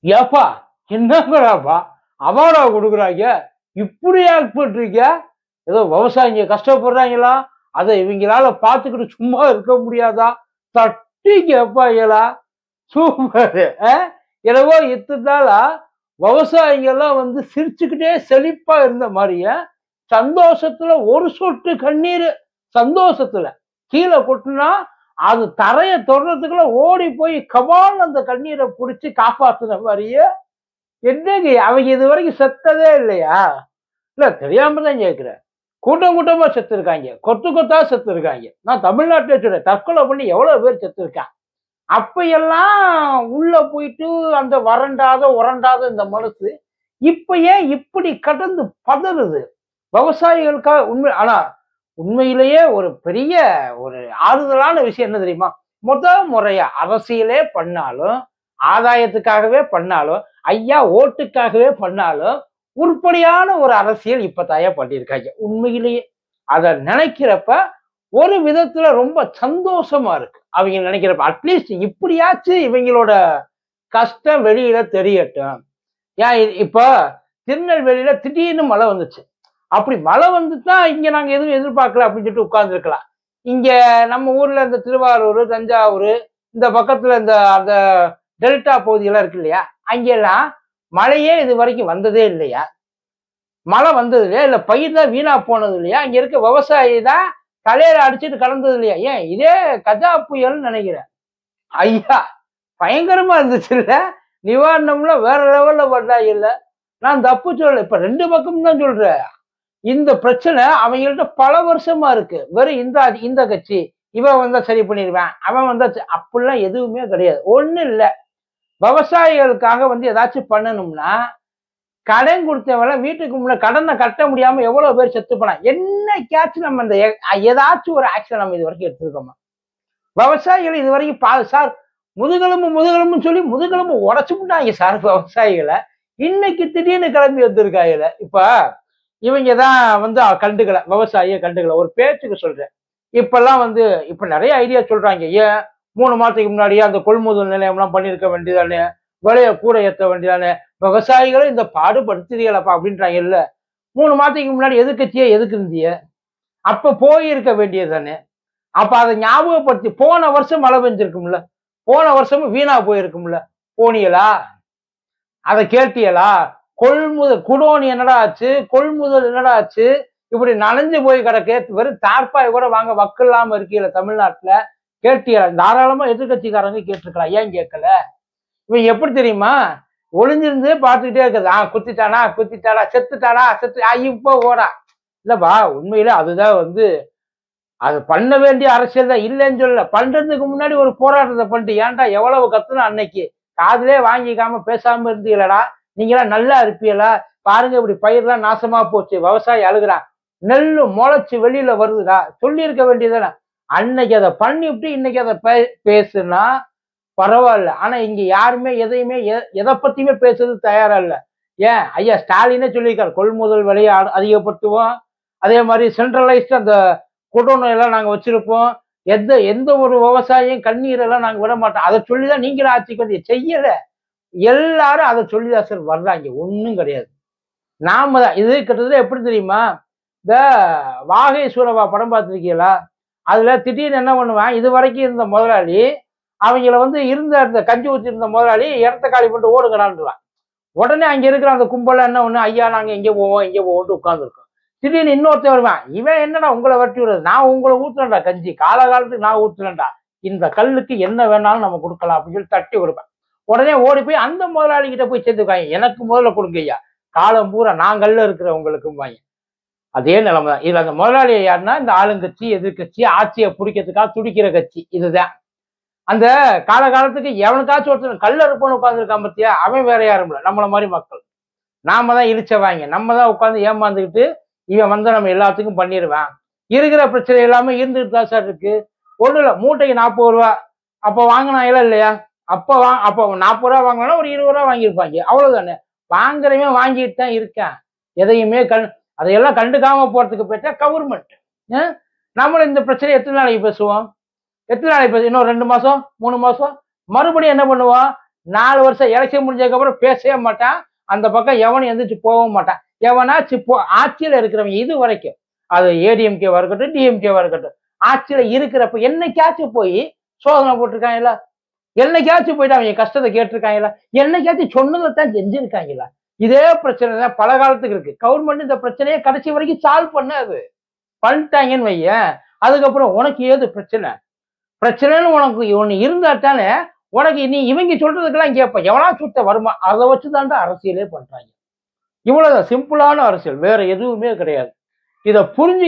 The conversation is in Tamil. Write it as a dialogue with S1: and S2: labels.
S1: ஏப்பா என்னங்கடாப்பா அவார்டா கொடுக்குறாங்க, இப்படி ஆக்ட் பண்றீங்க? ஏதோ விவசாயிங்க கஷ்டப்படுறாங்களா, அதை இவங்களால பார்த்துக்கிட்டு சும்மா இருக்க முடியாதா? தட்டி கேட்பாங்களா? சூப்பர். என்னவோ இத்தனை நாளா விவசாயிங்கெல்லாம் வந்து சிரிச்சுக்கிட்டே செழிப்பா இருந்த மாதிரியே சந்தோஷத்துல ஒரு சொட்டு கண்ணீர், சந்தோஷத்துல கீழே கொட்டுனா அது தரைய தொடுறதுக்குள்ள ஓடி போய் கபால் அந்த கண்ணீரை புடிச்சு காப்பாத்துன மாதிரியே. என்னங்க அவங்க இது வரைக்கும் செத்ததே இல்லையா? இல்ல தெரியாம தான் கேட்கிறேன். கூட்டம் கூட்டமா செத்து இருக்காங்க, கொத்து கொத்தா செத்து இருக்காங்க. நான் தமிழ்நாட்டிலே சொல்றேன், தற்கொலை பண்ணி எவ்வளவு பேர் செத்து இருக்கான். அப்ப எல்லாம் உள்ள போயிட்டு அந்த வறண்டாத உறண்டாத இந்த மனசு இப்ப ஏன் இப்படி கடந்து பதறுது? விவசாயிகளுக்காக உண்மை. ஆனா உண்மையிலேயே ஒரு பெரிய ஒரு ஆறுதலான விஷயம் என்ன தெரியுமா? முதல் முறையா அரசியலே பண்ணாலும், ஆதாயத்துக்காகவே பண்ணாலும், ஐயா ஓட்டுக்காகவே பண்ணாலும், உருப்படியான ஒரு அரசியல் இப்ப தயார் பண்ணியிருக்காங்க. உண்மையிலேயே அத நினைக்கிறப்ப ஒரு விதத்துல ரொம்ப சந்தோஷமா இருக்கு. அவங்க நினைக்கிறப்ப அட்லீஸ்ட் இப்படியாச்சும் இவங்களோட கஷ்டம் வெளியில தெரியட்டும். ஏன் இப்ப திருநெல்வேலியில திடீர்னு மழை வந்துச்சு. அப்படி மழை வந்துட்டா இங்க நாங்க எதுவும் எதிர்பார்க்கல அப்படின்னு சொல்லிட்டு உட்கார்ந்து இருக்கலாம். இங்க நம்ம ஊர்ல இந்த திருவாரூர், தஞ்சாவூர் இந்த பக்கத்துல இந்த அந்த டெல்டா பகுதியெல்லாம் இருக்கு இல்லையா, அங்கெல்லாம் மழையே இது வரைக்கும் வந்ததே இல்லையா? மழை வந்தது இல்லையா? இல்ல பயிர் தான் வீணா போனது இல்லையா? இங்க இருக்க விவசாயி தான் தலையில அடிச்சுட்டு கடந்தது இல்லையா? ஏன் இதே கஜா புயல்னு நினைக்கிறேன். ஐயா பயங்கரமா இருந்துச்சு இல்ல? நிவாரணம்லாம் வேற லெவல்ல பண்ணாங்க இல்ல? நான் தப்பு சொல்லல. இப்ப 2 பக்கம் தான் சொல்றேன். இந்த பிரச்சனை அவங்கள்ட்ட பல வருஷமா இருக்கு. வெறும் இந்த கட்சி இவன் வந்தா சரி பண்ணிடுவேன், அவன் வந்தா அப்படிலாம் எதுவுமே கிடையாது. ஒண்ணு இல்ல. விவசாயிகளுக்காக வந்து ஏதாச்சும் பண்ணணும்னா கடன் கொடுத்தவங்கள வீட்டுக்கு முன்ன கடனை கட்ட முடியாம எவ்வளவு பேர் செத்து போனாங்க. என்னைக்காச்சும் நம்ம இந்த ஏதாச்சும் ஒரு ஆக்ஷன் நம்ம இது வரைக்கும் எடுத்திருக்கோமா? விவசாயிகள் இது வரைக்கும் சார் முதுகெலும்பு முதுகெலும்புன்னு சொல்லி முதுகெலும்பு உடைச்சு விட்டாங்க சார் விவசாயிகளை. இன்னைக்கு திடீர்னு கிளம்பி வந்திருக்காங்க. இப்ப இவங்க தான் வந்து கண்டுக்கல, விவசாயிய கண்டுக்கல. ஒரு பேச்சுக்கு சொல்றேன். இப்பெல்லாம் வந்து இப்ப நிறைய ஐடியா சொல்றாங்க. ஏன் 3 மாதத்துக்கு முன்னாடியே அந்த கொள்முதல் நிலையம்லாம் பண்ணிருக்க வேண்டியதானே, விலையை கூட ஏற்ற வேண்டியதானே, விவசாயிகளை இந்த பாடுபடுத்துறீங்களப்பா அப்படின்றாங்க. இல்ல 3 மாதத்துக்கு முன்னாடி எதிர்க்கட்சியே எதுக்கு இருந்திய? அப்ப போயிருக்க வேண்டியது தானே. அப்ப அதை ஞாபகப்படுத்தி போன வருஷம் மழை பெஞ்சிருக்கும்ல, போன வருஷமும் வீணா போயிருக்கும்ல, போனீங்களா? அதை கேட்டியலா? கொள்முதல் குடோனி என்னடா ஆச்சு, கொள்முதல் என்னடா ஆச்சு? இப்படி நனைஞ்சு போய் கிடக்கு. வெறும் தார்ப்பாய் கூட வாங்க வக்கு இல்லாம இருக்கீங்கள தமிழ்நாட்டுல. கேட்டியலா? தாராளமா எதிர்கட்சிக்காரங்க கேட்டிருக்கலாம், ஏன் கேட்கல? இவன் எப்படி தெரியுமா? ஒளிஞ்சிருந்து பார்த்துக்கிட்டே இருக்குது. குத்திட்டானா குத்திட்டானா, செத்துட்டானா செத்து இப்போ ஓடா. இல்லப்பா உண்மையில அதுதான் வந்து அது பண்ண வேண்டிய அரசியல் தான், இல்லைன்னு சொல்லல. பண்றதுக்கு முன்னாடி ஒரு போராட்டத்தை பண்ணிட்டு ஏன்டா எவ்வளவு கத்துனா அன்னைக்கு காதுலே வாங்கிக்காம பேசாம இருந்தீங்களடா? நீங்களாம் நல்லா இருப்பீங்களா? பாருங்க இப்படி பயிர்லாம் நாசமா போச்சு, விவசாயி அழுகுறான், நெல்லு முளைச்சு வெளியில வருதுடா, சொல்லி இருக்க வேண்டியதானே. அன்னைக்கு அதை பண்ணிவிட்டு இன்னைக்கு அதை பேசுனா பரவாயில்ல. ஆனா இங்க யாருமே எதையுமே எதை பத்தியுமே பேசுறது தயாரா இல்ல. ஏன் ஐயா ஸ்டாலினே சொல்லியிருக்காரு, கொள்முதல் விலையை அதிகப்படுத்துவோம், அதே மாதிரி சென்ட்ரலைஸ்ட் அந்த குடோனை எல்லாம் நாங்க வச்சிருப்போம், எந்த எந்த ஒரு விவசாயியும் கண்ணீரெல்லாம் நாங்க விட மாட்டோம். அதை சொல்லிதான் நீங்களும் ஆட்சிக்கு வந்து செய்யல. எல்லாரும் அதை சொல்லிதான் சார் வர்றாங்க. ஒண்ணும் கிடையாது. நாம தான் இது கிட்டத்தட்ட எப்படி தெரியுமா? இந்த வாகை சூரவா படம் பார்த்துருக்கீங்களா? அதுல திடீர்னு என்ன பண்ணுவான், இது வரைக்கும் இருந்த முதலாளி அவங்கள வந்து இருந்த அந்த கஞ்சி ஊற்றிருந்த முதலாளி இடத்த காலி பண்ணிட்டு ஓடுங்கடான்றான். உடனே அங்க இருக்கிற அந்த கும்பல என்ன ஒண்ணு, ஐயா நாங்க எங்க போவோம் இங்க போவோம்ட்டு உட்கார்ந்துருக்கோம். திடீர்னு இன்னொருத்தன் வருவான், இவன் என்னடா உங்களை வட்டி விடுறது, நான் உங்களை ஊத்துறேன்டா கஞ்சி, காலகாலத்துக்கு நான் ஊத்துறேன்டா, இந்த கல்லுக்கு என்ன வேணாலும் நம்ம கொடுக்கலாம் அப்படின்னு சொல்லி தட்டி கொடுப்பேன். உடனே ஓடி போய் அந்த முதலாளி கிட்ட போய் சேர்த்துக்காங்க, எனக்கு முதல்ல கொடுங்க ஐயா, காலம் பூரா நாங்கள்ல இருக்கிறவங்களுக்கும் வாங்க. அதே நிலைமை தான். இதுல அந்த முதலாளி யாருன்னா இந்த ஆளுங்கட்சி எதிர்கட்சி ஆட்சியை பிடிக்கிறதுக்காக துடிக்கிற கட்சி இதுதான். அந்த காலகாலத்துக்கு எவனுக்காச்சும் ஒருத்தர் கல்ல இருப்போன்னு உட்காந்துருக்கான் பத்தியா, அவன் வேற யாரும் இல்லை, நம்மள மாதிரி மக்கள். நாம தான் இழிச்சவாங்க, நம்ம தான் உட்காந்து ஏமாந்துக்கிட்டு இவன் வந்து நம்ம எல்லாத்துக்கும் பண்ணிடுவான். இருக்கிற பிரச்சனை எல்லாமே இருந்துட்டு தான் சார் இருக்கு. ஒண்ணு இல்லை, மூட்டைக்கு 40 ரூபா அப்போ வாங்கினாங்களா இல்லையா? அப்போ 40 ரூபா வாங்கினா ஒரு 20 ரூபா வாங்கியிருப்பாங்க, அவ்வளவுதானே. வாங்குறவன் வாங்கிட்டு தான் இருக்கேன். எதையுமே அதையெல்லாம் கண்டுக்காம போறதுக்கு போயிட்டா கவர்மெண்ட். நம்மளும் இந்த பிரச்சனை எத்தனை நாளைக்கு பேசுவோம்? எத்தனை நாளைக்கு பேச? இன்னும் 2 மாசம் 3 மாசம் மறுபடியும் என்ன பண்ணுவோம்? 4 வருஷம் எலெக்ஷன் முடிஞ்சதுக்கு அப்புறம் பேசவே மாட்டான். அந்த பக்கம் எவனும் எந்திரிச்சு போகவும் மாட்டான். எவனாச்சும் ஆட்சியில இருக்கிறவங்க இது வரைக்கும், அது ஏடிஎம்கேவா இருக்கட்டும், டிஎம்கேவா இருக்கட்டும், ஆட்சியில இருக்கிறப்ப என்னைக்காச்சும் போய் சோதனை போட்டிருக்காங்களா? என்னைக்காச்சும் போயிட்டு அவங்க கஷ்டத்தை கேட்டிருக்காங்களா? என்னைக்காச்சும் சொன்னதைத்தான் செஞ்சிருக்காங்களா? இதே பிரச்சனை தான் பல காலத்துக்கு இருக்கு. கவர்மெண்ட் இந்த பிரச்சனையை கடைசி வரைக்கும் சால்வ் பண்ணாது. பண்ணிட்டாங்கன்னு வையேன், அதுக்கப்புறம் உனக்கு ஏது பிரச்சனை? பிரச்சனைன்னு உனக்கு ஒண்ணு இருந்தா தானே உனக்கு நீ இவங்க சொல்றதுக்கெல்லாம் கேட்ப. எவனா சுத்த வருமா? அதை வச்சுதான்டா அரசியலே பண்றாங்க. இவ்வளவுதான் சிம்பிளான அரசியல், வேற எதுவுமே கிடையாது. இதை புரிஞ்சு